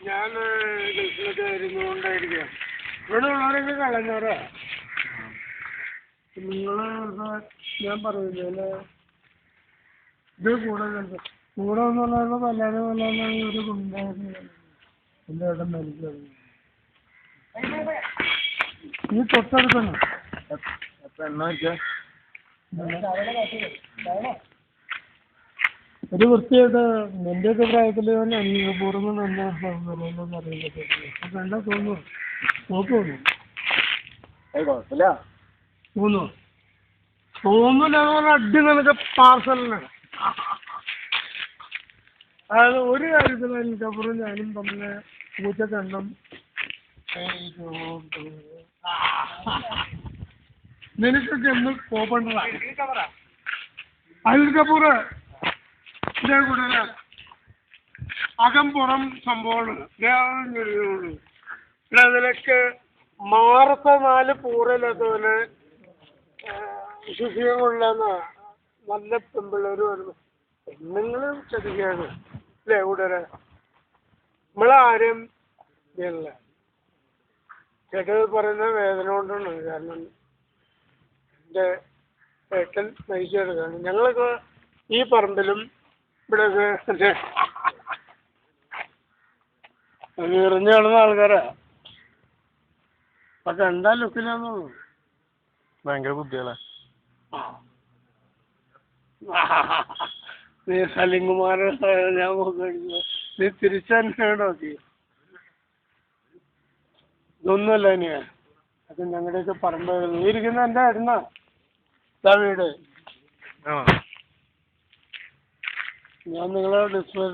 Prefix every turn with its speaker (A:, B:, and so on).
A: ഞാൻ ഗൾഫിലൊക്കെ ഇരുന്നുകൊണ്ടായിരിക്കാം. ഇവിടെ ഉള്ളവരൊക്കെ കളഞ്ഞവരാ. നിങ്ങൾ ഞാൻ പറയുന്നില്ല ഇത് കൂടെ കൂടെ എന്ന് പറയുമ്പോൾ വല്ലാതെ വല്ലാതെ ഒരു ഗുണ്ടായിരുന്നു എൻ്റെ ഇടം മരിച്ചത് ഈ തൊട്ടടുത്താണ്.
B: എന്നാ വെച്ചാ
A: ഒരു വൃത്തിയായിട്ട് നിന്റെയൊക്കെ പ്രായത്തിൽ തന്നെ അംഗീകപൂർവ്വം നല്ല പറയുന്നത് അറിയില്ല. അപ്പൊ എന്താ തോന്നുന്നു? നോക്കുന്നു
B: കുഴപ്പമില്ല.
A: തോന്നൂല അടി നിനക്ക് പാർസലിനാണ്. അതായത് ഒരു കാര്യത്തിൽ എനിക്കപ്പുറം ഞാനും തമ്മിൽ പൂച്ചക്കണ്ണം നിനക്കൊക്കെ എന്ന് പോകേണ്ടതാണ്. അനിൽ കപൂർ ഇതേ കൂടെ അകം പുറം സംഭവമാണ്. അതിലൊക്കെ മാർച്ച 4 പൂറില്ലാത്തവന് ശിശുയം കൊള്ളുന്ന നല്ല പെമ്പിള്ളേർ വരുന്നു. പെണ്ണുങ്ങളും ചതിക്കാണ് അല്ലേ കൂടെ നമ്മളാരും ഇല്ല. ചേട്ടത് പറയുന്ന വേദന കൊണ്ടാണ്. കാരണം എൻ്റെ ഏട്ടൻ മരിച്ചു കിടക്കുകയാണ്. ഞങ്ങളൊക്കെ ഈ പറമ്പിലും ഇവിടെ എറിഞ്ഞു കിടന്ന ആൾക്കാരാ. പക്ഷെ എന്താ ലുക്കിലാന്ന്
B: ഭയങ്കര ബുദ്ധികളാ.
A: നീ സലിംകുമാർ ഞാൻ നോക്കി നീ തിരിച്ചന്നെ നോക്കി. ഇതൊന്നുമല്ല ഇനി അത് ഞങ്ങളുടെയൊക്കെ പറമ്പ്. നീ ഇരിക്കുന്ന എൻ്റെ അരുന്ന ഇതാ വീട്. ഞാൻ നിങ്ങളെ ഡിസ്പ്ലേ